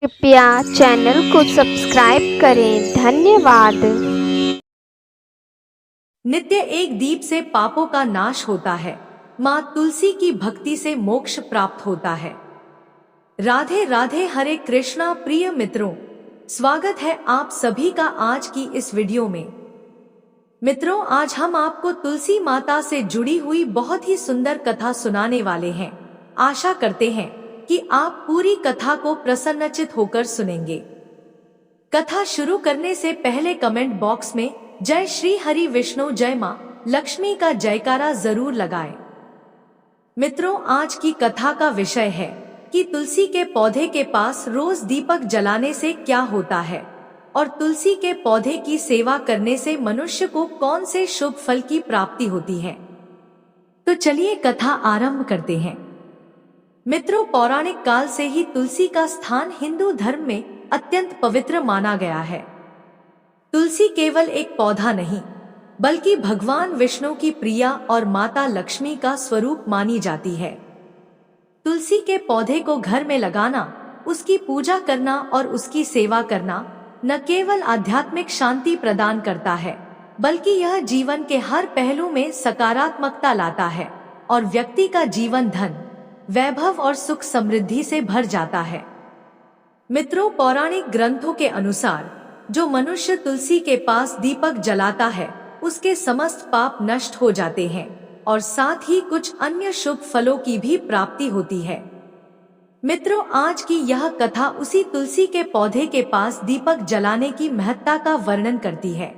कृपया चैनल को सब्सक्राइब करें। धन्यवाद। नित्य एक दीप से पापों का नाश होता है। माँ तुलसी की भक्ति से मोक्ष प्राप्त होता है। राधे राधे। हरे कृष्णा। प्रिय मित्रों, स्वागत है आप सभी का आज की इस वीडियो में। मित्रों, आज हम आपको तुलसी माता से जुड़ी हुई बहुत ही सुंदर कथा सुनाने वाले हैं। आशा करते हैं कि आप पूरी कथा को प्रसन्नचित होकर सुनेंगे। कथा शुरू करने से पहले कमेंट बॉक्स में जय श्री हरि विष्णु जय मां लक्ष्मी का जयकारा जरूर लगाएं। मित्रों, आज की कथा का विषय है कि तुलसी के पौधे के पास रोज दीपक जलाने से क्या होता है और तुलसी के पौधे की सेवा करने से मनुष्य को कौन से शुभ फल की प्राप्ति होती है। तो चलिए कथा आरंभ करते हैं। मित्रों, पौराणिक काल से ही तुलसी का स्थान हिंदू धर्म में अत्यंत पवित्र माना गया है। तुलसी केवल एक पौधा नहीं, बल्कि भगवान विष्णु की प्रिया और माता लक्ष्मी का स्वरूप मानी जाती है। तुलसी के पौधे को घर में लगाना, उसकी पूजा करना और उसकी सेवा करना न केवल आध्यात्मिक शांति प्रदान करता है, बल्कि यह जीवन के हर पहलू में सकारात्मकता लाता है और व्यक्ति का जीवन धन, वैभव और सुख समृद्धि से भर जाता है। मित्रों, पौराणिक ग्रंथों के अनुसार जो मनुष्य तुलसी के पास दीपक जलाता है, उसके समस्त पाप नष्ट हो जाते हैं और साथ ही कुछ अन्य शुभ फलों की भी प्राप्ति होती है। मित्रों, आज की यह कथा उसी तुलसी के पौधे के पास दीपक जलाने की महत्ता का वर्णन करती है।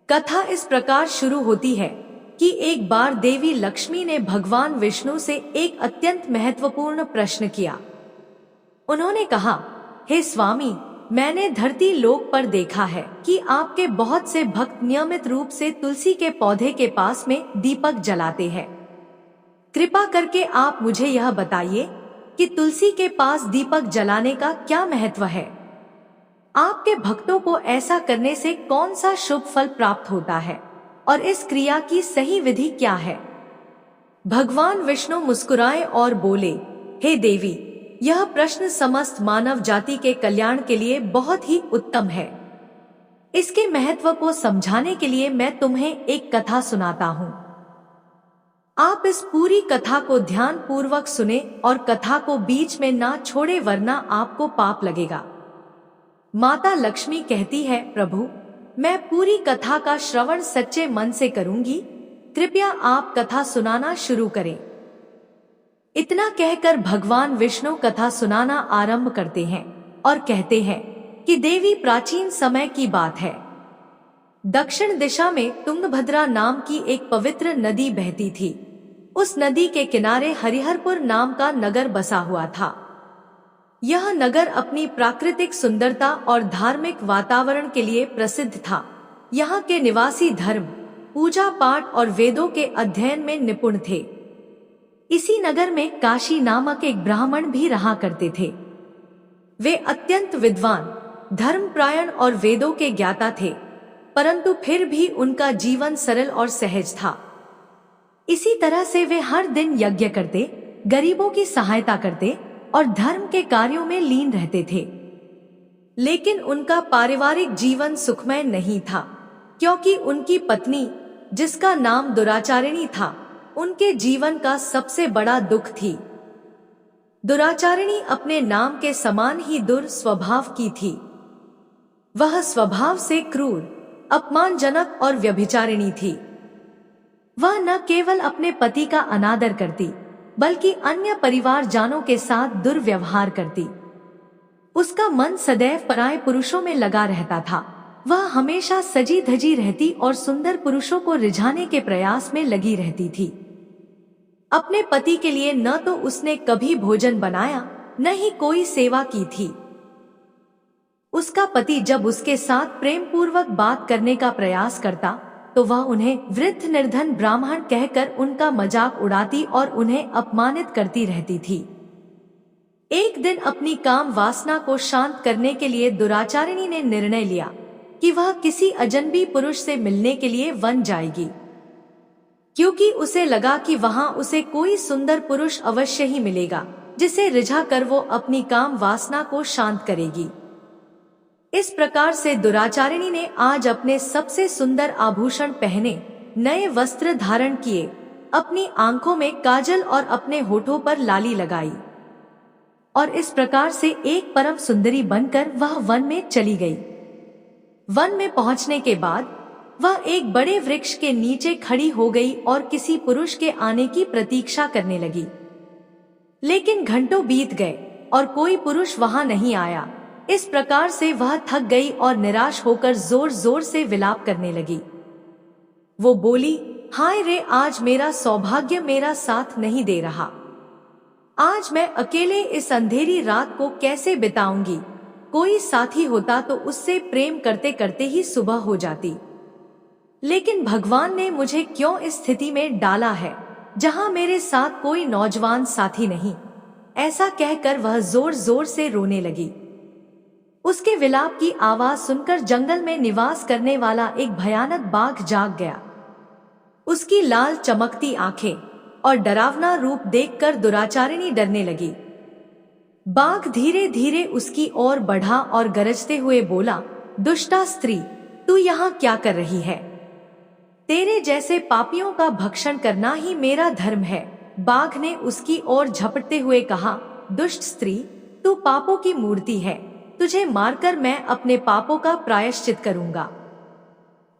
कथा इस प्रकार शुरू होती है कि एक बार देवी लक्ष्मी ने भगवान विष्णु से एक अत्यंत महत्वपूर्ण प्रश्न किया। उन्होंने कहा, हे स्वामी, मैंने धरती लोक पर देखा है कि आपके बहुत से भक्त नियमित रूप से तुलसी के पौधे के पास में दीपक जलाते हैं। कृपा करके आप मुझे यह बताइए कि तुलसी के पास दीपक जलाने का क्या महत्व है। आपके भक्तों को ऐसा करने से कौन सा शुभ फल प्राप्त होता है और इस क्रिया की सही विधि क्या है। भगवान विष्णु मुस्कुराए और बोले, हे देवी, यह प्रश्न समस्त मानव जाति के कल्याण के लिए बहुत ही उत्तम है। इसके महत्व को समझाने के लिए मैं तुम्हें एक कथा सुनाता हूँ। आप इस पूरी कथा को ध्यान पूर्वक सुने और कथा को बीच में ना छोड़े, वरना आपको पाप लगेगा। माता लक्ष्मी कहती है, प्रभु, मैं पूरी कथा का श्रवण सच्चे मन से करूंगी, कृपया आप कथा सुनाना शुरू करें। इतना कहकर भगवान विष्णु कथा सुनाना आरंभ करते हैं और कहते हैं कि देवी, प्राचीन समय की बात है। दक्षिण दिशा में तुंगभद्रा नाम की एक पवित्र नदी बहती थी। उस नदी के किनारे हरिहरपुर नाम का नगर बसा हुआ था। यह नगर अपनी प्राकृतिक सुंदरता और धार्मिक वातावरण के लिए प्रसिद्ध था। यहाँ के निवासी धर्म, पूजा पाठ और वेदों के अध्ययन में निपुण थे। इसी नगर में काशी नामक एक ब्राह्मण भी रहा करते थे। वे अत्यंत विद्वान, धर्मपरायण और वेदों के ज्ञाता थे, परंतु फिर भी उनका जीवन सरल और सहज था। इसी तरह से वे हर दिन यज्ञ करते, गरीबों की सहायता करते और धर्म के कार्यों में लीन रहते थे। लेकिन उनका पारिवारिक जीवन सुखमय नहीं था, क्योंकि उनकी पत्नी, जिसका नाम दुराचारिणी था, उनके जीवन का सबसे बड़ा दुख थी। दुराचारिणी अपने नाम के समान ही दुर स्वभाव की थी। वह स्वभाव से क्रूर, अपमानजनक और व्यभिचारिणी थी। वह न केवल अपने पति का अनादर करती, बल्कि अन्य परिवारजनों के साथ दुर्व्यवहार करती। उसका मन सदैव पराये पुरुषों में लगा रहता था। वह हमेशा सजी धजी रहती और सुंदर पुरुषों को रिझाने के प्रयास में लगी रहती थी। अपने पति के लिए न तो उसने कभी भोजन बनाया, न ही कोई सेवा की थी। उसका पति जब उसके साथ प्रेम पूर्वक बात करने का प्रयास करता, तो वह उन्हें वृद्ध निर्धन ब्राह्मण कहकर उनका मजाक उड़ाती और उन्हें अपमानित करती रहती थी। एक दिन अपनी काम वासना को शांत करने के लिए दुराचारिणी ने निर्णय लिया कि वह किसी अजनबी पुरुष से मिलने के लिए वन जाएगी, क्योंकि उसे लगा कि वहां उसे कोई सुंदर पुरुष अवश्य ही मिलेगा जिसे रिझा कर वो अपनी काम वासना को शांत करेगी। इस प्रकार से दुराचारिणी ने आज अपने सबसे सुंदर आभूषण पहने, नए वस्त्र धारण किए, अपनी आंखों में काजल और अपने होठों पर लाली लगाई और इस प्रकार से एक परम सुंदरी बनकर वह वन में चली गई। वन में पहुंचने के बाद वह एक बड़े वृक्ष के नीचे खड़ी हो गई और किसी पुरुष के आने की प्रतीक्षा करने लगी। लेकिन घंटों बीत गए और कोई पुरुष वहां नहीं आया। इस प्रकार से वह थक गई और निराश होकर जोर जोर से विलाप करने लगी। वो बोली, हाय रे, आज मेरा सौभाग्य मेरा साथ नहीं दे रहा। आज मैं अकेले इस अंधेरी रात को कैसे बिताऊंगी। कोई साथी होता तो उससे प्रेम करते करते ही सुबह हो जाती। लेकिन भगवान ने मुझे क्यों इस स्थिति में डाला है जहां मेरे साथ कोई नौजवान साथी नहीं। ऐसा कहकर वह जोर जोर से रोने लगी। उसके विलाप की आवाज सुनकर जंगल में निवास करने वाला एक भयानक बाघ जाग गया। उसकी लाल चमकती आंखें और डरावना रूप देखकर दुराचारिणी डरने लगी। बाघ धीरे धीरे उसकी ओर बढ़ा और गरजते हुए बोला, दुष्टा स्त्री, तू यहाँ क्या कर रही है? तेरे जैसे पापियों का भक्षण करना ही मेरा धर्म है। बाघ ने उसकी ओर झपटते हुए कहा, दुष्ट स्त्री, तू पापों की मूर्ति है। तुझे मारकर मैं अपने पापों का प्रायश्चित करूंगा।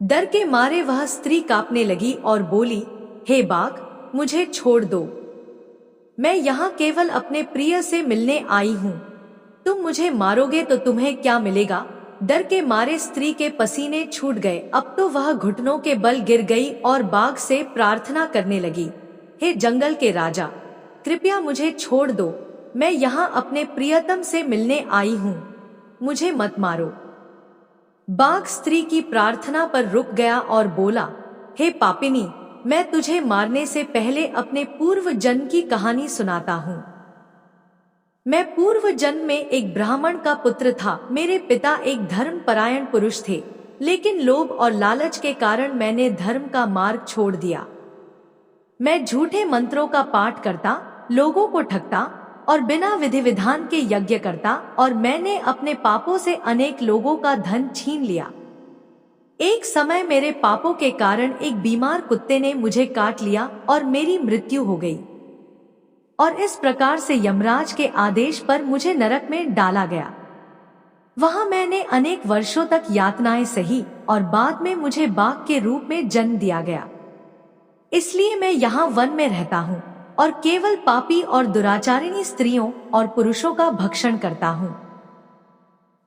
डर के मारे वह स्त्री कांपने लगी और बोली, हे बाघ, मुझे छोड़ दो। मैं यहाँ केवल अपने प्रिय से मिलने आई हूँ। तुम मुझे मारोगे तो तुम्हें क्या मिलेगा? डर के मारे स्त्री के पसीने छूट गए। अब तो वह घुटनों के बल गिर गई और बाघ से प्रार्थना करने लगी, हे जंगल के राजा, कृपया मुझे छोड़ दो। मैं यहाँ अपने प्रियतम से मिलने आई हूँ, मुझे मत मारो। बाघ स्त्री की प्रार्थना पर रुक गया और बोला, हे पापिनी, मैं तुझे मारने से पहले अपने पूर्व जन्म की कहानी सुनाता हूँ। मैं पूर्व जन्म में एक ब्राह्मण का पुत्र था। मेरे पिता एक धर्मपरायण पुरुष थे, लेकिन लोभ और लालच के कारण मैंने धर्म का मार्ग छोड़ दिया। मैं झूठे मंत्रों का पाठ करता, लोगों को ठगता और बिना विधि विधान के यज्ञ करता, और मैंने अपने पापों से अनेक लोगों का धन छीन लिया। एक समय मेरे पापों के कारण एक बीमार कुत्ते ने मुझे काट लिया और मेरी मृत्यु हो गई, और इस प्रकार से यमराज के आदेश पर मुझे नरक में डाला गया। वहां मैंने अनेक वर्षों तक यातनाएं सही और बाद में मुझे बाघ के रूप में जन्म दिया गया। इसलिए मैं यहाँ वन में रहता हूँ और केवल पापी और दुराचारिणी स्त्रियों और पुरुषों का भक्षण करता हूँ।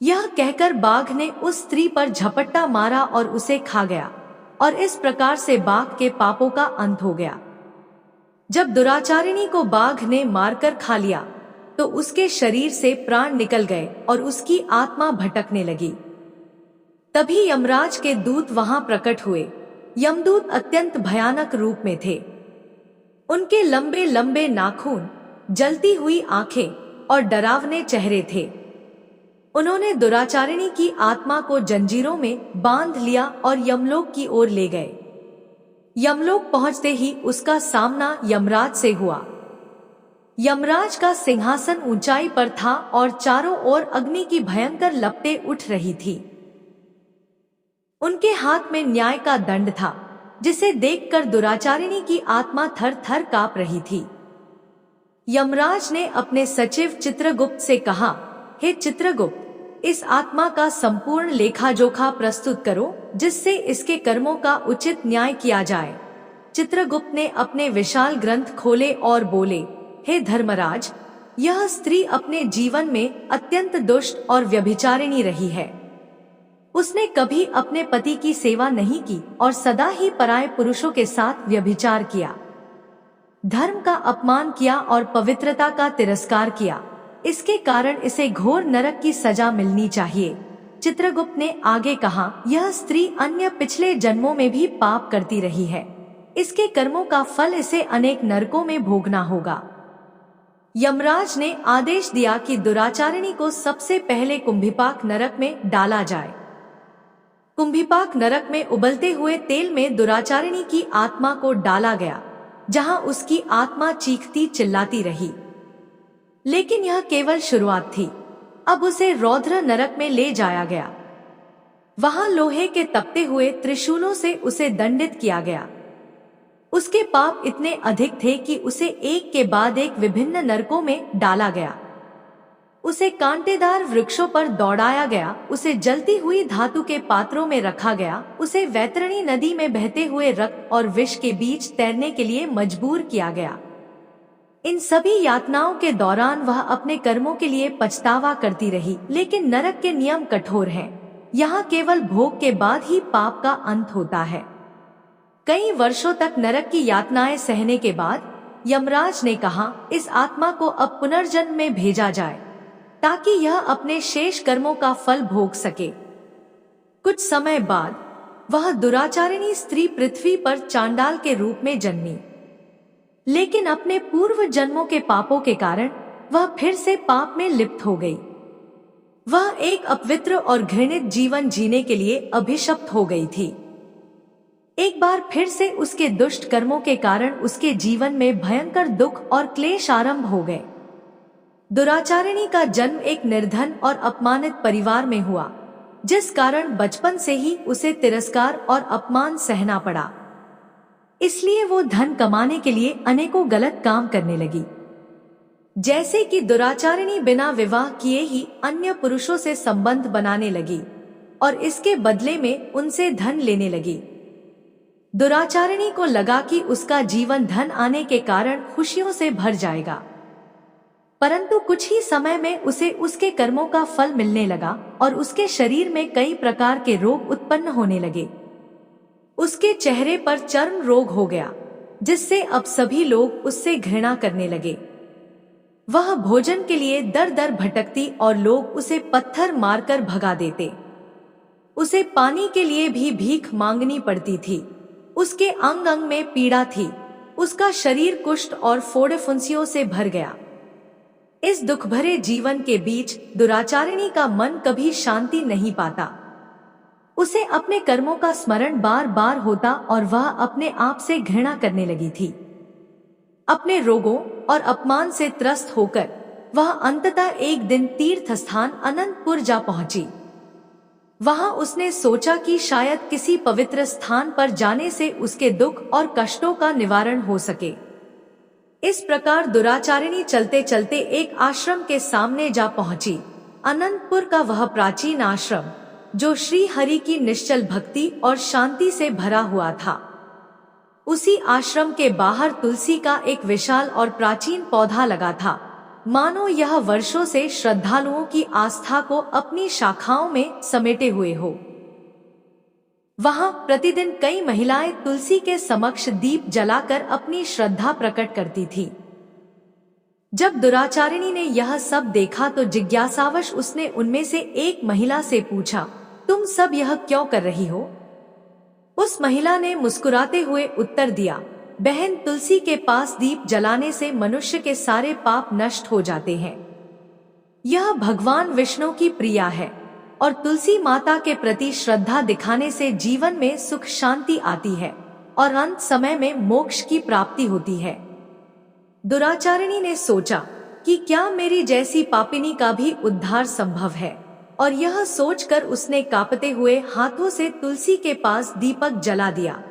यह कहकर बाघ ने उस स्त्री पर झपट्टा मारा और उसे खा गया, और इस प्रकार से बाघ के पापों का अंत हो गया। जब दुराचारिणी को बाघ ने मारकर खा लिया तो उसके शरीर से प्राण निकल गए और उसकी आत्मा भटकने लगी। तभी यमराज के दूत वहां प्रकट हुए। यमदूत अत्यंत भयानक रूप में थे। उनके लंबे लंबे नाखून, जलती हुई आंखें और डरावने चेहरे थे। उन्होंने दुराचारिणी की आत्मा को जंजीरों में बांध लिया और यमलोक की ओर ले गए। यमलोक पहुंचते ही उसका सामना यमराज से हुआ। यमराज का सिंहासन ऊंचाई पर था और चारों ओर अग्नि की भयंकर लपटें उठ रही थी। उनके हाथ में न्याय का दंड था, जिसे देखकर दुराचारिणी की आत्मा थर थर कांप रही थी। यमराज ने अपने सचिव चित्रगुप्त से कहा, हे चित्रगुप्त, इस आत्मा का संपूर्ण लेखा जोखा प्रस्तुत करो, जिससे इसके कर्मों का उचित न्याय किया जाए। चित्रगुप्त ने अपने विशाल ग्रंथ खोले और बोले, हे धर्मराज, यह स्त्री अपने जीवन में अत्यंत दुष्ट और व्यभिचारिणी रही है। उसने कभी अपने पति की सेवा नहीं की और सदा ही पराये पुरुषों के साथ व्यभिचार किया, धर्म का अपमान किया और पवित्रता का तिरस्कार किया। इसके कारण इसे घोर नरक की सजा मिलनी चाहिए। चित्रगुप्त ने आगे कहा, यह स्त्री अन्य पिछले जन्मों में भी पाप करती रही है। इसके कर्मों का फल इसे अनेक नरकों में भोगना होगा। यमराज ने आदेश दिया कि दुराचारिणी को सबसे पहले कुंभिपाक नरक में डाला जाए। कुंभिपाक नरक में उबलते हुए तेल में दुराचारिणी की आत्मा को डाला गया, जहां उसकी आत्मा चीखती चिल्लाती रही। लेकिन यह केवल शुरुआत थी। अब उसे रौद्र नरक में ले जाया गया। वहां लोहे के तपते हुए त्रिशूलों से उसे दंडित किया गया। उसके पाप इतने अधिक थे कि उसे एक के बाद एक विभिन्न नरकों में डाला गया। उसे कांटेदार वृक्षों पर दौड़ाया गया, उसे जलती हुई धातु के पात्रों में रखा गया, उसे वैतरणी नदी में बहते हुए रक्त और विष के बीच तैरने के लिए मजबूर किया गया। इन सभी यातनाओं के दौरान वह अपने कर्मों के लिए पछतावा करती रही। लेकिन नरक के नियम कठोर हैं। यहाँ केवल भोग के बाद ही पाप का अंत होता है। कई वर्षों तक नरक की यातनाएं सहने के बाद यमराज ने कहा, इस आत्मा को अब पुनर्जन्म में भेजा जाए ताकि यह अपने शेष कर्मों का फल भोग सके। कुछ समय बाद वह दुराचारिणी स्त्री पृथ्वी पर चांडाल के रूप में जन्मी। लेकिन अपने पूर्व जन्मों के पापों के कारण वह फिर से पाप में लिप्त हो गई। वह एक अपवित्र और घृणित जीवन जीने के लिए अभिशप्त हो गई थी। एक बार फिर से उसके दुष्ट कर्मों के कारण उसके जीवन में भयंकर दुख और क्लेश आरंभ हो गए। दुराचारिणी का जन्म एक निर्धन और अपमानित परिवार में हुआ, जिस कारण बचपन से ही उसे तिरस्कार और अपमान सहना पड़ा। इसलिए वो धन कमाने के लिए अनेकों गलत काम करने लगी, जैसे कि दुराचारिणी बिना विवाह किए ही अन्य पुरुषों से संबंध बनाने लगी और इसके बदले में उनसे धन लेने लगी। दुराचारिणी को लगा कि उसका जीवन धन आने के कारण खुशियों से भर जाएगा, परंतु कुछ ही समय में उसे उसके कर्मों का फल मिलने लगा और उसके शरीर में कई प्रकार के रोग उत्पन्न होने लगे। उसके चेहरे पर चर्म रोग हो गया, जिससे अब सभी लोग उससे घृणा करने लगे। वह भोजन के लिए दर दर भटकती और लोग उसे पत्थर मारकर भगा देते। उसे पानी के लिए भी भीख मांगनी पड़ती थी। उसके अंग अंग में पीड़ा थी। उसका शरीर कुष्ठ और फोड़े फुंसियों से भर गया। इस दुख भरे जीवन के बीच दुराचारिणी का मन कभी शांति नहीं पाता। उसे अपने कर्मों का स्मरण बार बार होता और वह अपने आप से घृणा करने लगी थी। अपने रोगों और अपमान से त्रस्त होकर वह अंततः एक दिन तीर्थ स्थान अनंतपुर जा पहुंची। वहां उसने सोचा कि शायद किसी पवित्र स्थान पर जाने से उसके दुख और कष्टों का निवारण हो सके। इस प्रकार दुराचारिणी चलते चलते एक आश्रम के सामने जा पहुंची। अनंतपुर का वह प्राचीन आश्रम, जो श्री हरि की निश्चल भक्ति और शांति से भरा हुआ था। उसी आश्रम के बाहर तुलसी का एक विशाल और प्राचीन पौधा लगा था, मानो यह वर्षों से श्रद्धालुओं की आस्था को अपनी शाखाओं में समेटे हुए हो। वहां प्रतिदिन कई महिलाएं तुलसी के समक्ष दीप जलाकर अपनी श्रद्धा प्रकट करती थी। जब दुराचारिणी ने यह सब देखा तो जिज्ञासावश उसने उनमें से एक महिला से पूछा, तुम सब यह क्यों कर रही हो? उस महिला ने मुस्कुराते हुए उत्तर दिया, बहन, तुलसी के पास दीप जलाने से मनुष्य के सारे पाप नष्ट हो जाते हैं। यह भगवान विष्णु की प्रिया है और तुलसी माता के प्रति श्रद्धा दिखाने से जीवन में सुख शांति आती है और अंत समय में मोक्ष की प्राप्ति होती है। दुराचारिणी ने सोचा कि क्या मेरी जैसी पापिनी का भी उद्धार संभव है, और यह सोचकर उसने कांपते हुए हाथों से तुलसी के पास दीपक जला दिया।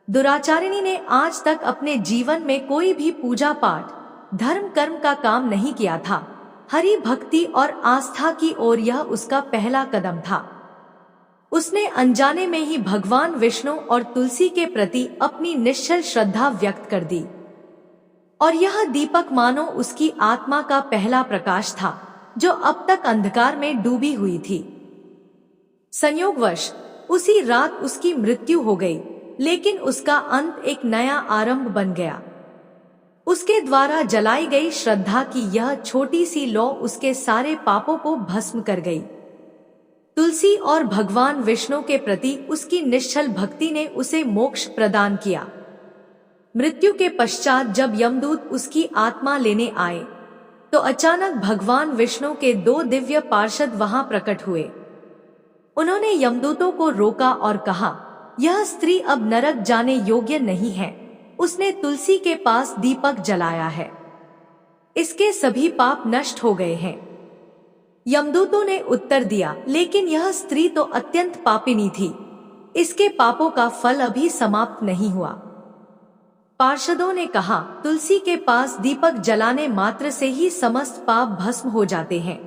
दुराचारिणी ने आज तक अपने जीवन में कोई भी पूजा पाठ, धर्म कर्म का काम नहीं किया था। हरि भक्ति और आस्था की ओर यह उसका पहला कदम था। उसने अनजाने में ही भगवान विष्णु और तुलसी के प्रति अपनी निश्चल श्रद्धा व्यक्त कर दी, और यह दीपक मानो उसकी आत्मा का पहला प्रकाश था, जो अब तक अंधकार में डूबी हुई थी। संयोगवश उसी रात उसकी मृत्यु हो गई, लेकिन उसका अंत एक नया आरंभ बन गया। उसके द्वारा जलाई गई श्रद्धा की यह छोटी सी लौ उसके सारे पापों को भस्म कर गई। तुलसी और भगवान विष्णु के प्रति उसकी निश्चल भक्ति ने उसे मोक्ष प्रदान किया। मृत्यु के पश्चात जब यमदूत उसकी आत्मा लेने आए तो अचानक भगवान विष्णु के 2 दिव्य पार्षद वहां प्रकट हुए। उन्होंने यमदूतों को रोका और कहा, यह स्त्री अब नरक जाने योग्य नहीं है। उसने तुलसी के पास दीपक जलाया है। इसके सभी पाप नष्ट हो गए हैं। यमदूतों ने उत्तर दिया, लेकिन यह स्त्री तो अत्यंत पापिनी थी, इसके पापों का फल अभी समाप्त नहीं हुआ। पार्षदों ने कहा, तुलसी के पास दीपक जलाने मात्र से ही समस्त पाप भस्म हो जाते हैं,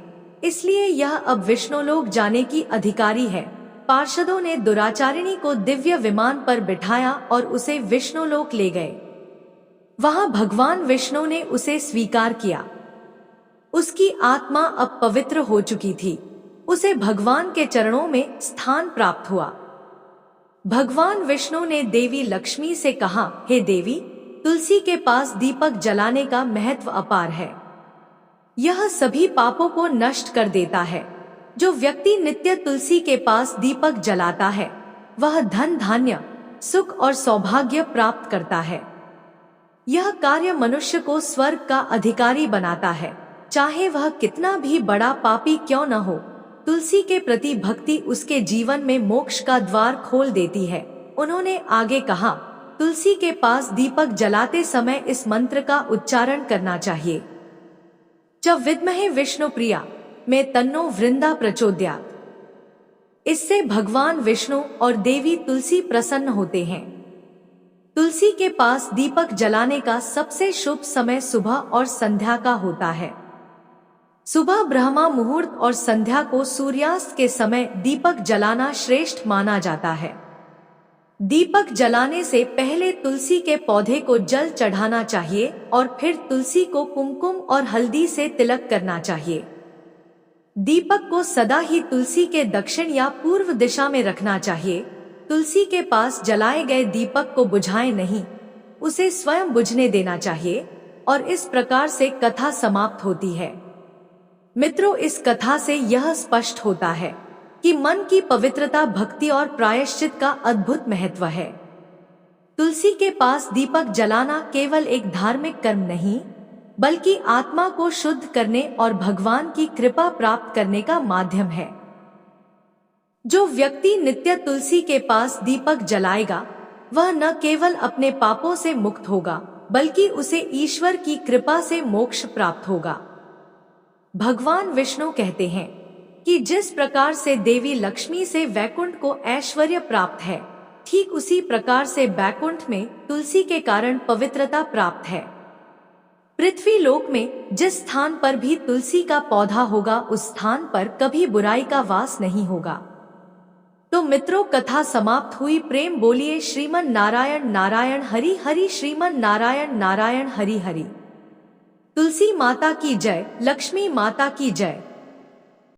इसलिए यह अब विष्णुलोक जाने की अधिकारी है। पार्षदों ने दुराचारिणी को दिव्य विमान पर बिठाया और उसे विष्णुलोक ले गए। वहां भगवान विष्णु ने उसे स्वीकार किया। उसकी आत्मा अब पवित्र हो चुकी थी। उसे भगवान के चरणों में स्थान प्राप्त हुआ। भगवान विष्णु ने देवी लक्ष्मी से कहा, हे देवी, तुलसी के पास दीपक जलाने का महत्व अपार है। यह सभी पापों को नष्ट कर देता है। जो व्यक्ति नित्य तुलसी के पास दीपक जलाता है, वह धन धान्य, सुख और सौभाग्य प्राप्त करता है। यह कार्य मनुष्य को स्वर्ग का अधिकारी बनाता है, चाहे वह कितना भी बड़ा पापी क्यों न हो। तुलसी के प्रति भक्ति उसके जीवन में मोक्ष का द्वार खोल देती है। उन्होंने आगे कहा, तुलसी के पास दीपक जलाते समय इस मंत्र का उच्चारण करना चाहिए, च विद्महे विष्णुप्रिया में तन्नो वृंदा प्रचोदयात्। इससे भगवान विष्णु और देवी तुलसी प्रसन्न होते हैं। तुलसी के पास दीपक जलाने का सबसे शुभ समय सुबह और संध्या का होता है। सुबह ब्रह्मा मुहूर्त और संध्या को सूर्यास्त के समय दीपक जलाना श्रेष्ठ माना जाता है। दीपक जलाने से पहले तुलसी के पौधे को जल चढ़ाना चाहिए और फिर तुलसी को कुमकुम और हल्दी से तिलक करना चाहिए। दीपक को सदा ही तुलसी के दक्षिण या पूर्व दिशा में रखना चाहिए। तुलसी के पास जलाए गए दीपक को बुझाएं नहीं, उसे स्वयं बुझने देना चाहिए और इस प्रकार से कथा समाप्त होती है। मित्रों, इस कथा से यह स्पष्ट होता है कि मन की पवित्रता, भक्ति और प्रायश्चित का अद्भुत महत्व है। तुलसी के पास दीपक जलाना केवल एक धार्मिक कर्म नहीं, बल्कि आत्मा को शुद्ध करने और भगवान की कृपा प्राप्त करने का माध्यम है। जो व्यक्ति नित्य तुलसी के पास दीपक जलाएगा, वह न केवल अपने पापों से मुक्त होगा, बल्कि उसे ईश्वर की कृपा से मोक्ष प्राप्त होगा। भगवान विष्णु कहते हैं कि जिस प्रकार से देवी लक्ष्मी से वैकुंठ को ऐश्वर्य प्राप्त है, ठीक उसी प्रकार से बैकुंठ में तुलसी के कारण पवित्रता प्राप्त है। पृथ्वी लोक में जिस स्थान पर भी तुलसी का पौधा होगा, उस स्थान पर कभी बुराई का वास नहीं होगा। तो मित्रों, कथा समाप्त हुई। प्रेम बोलिए श्रीमन नारायण नारायण हरि हरि, श्रीमन नारायण नारायण हरि हरि। तुलसी माता की जय, लक्ष्मी माता की जय।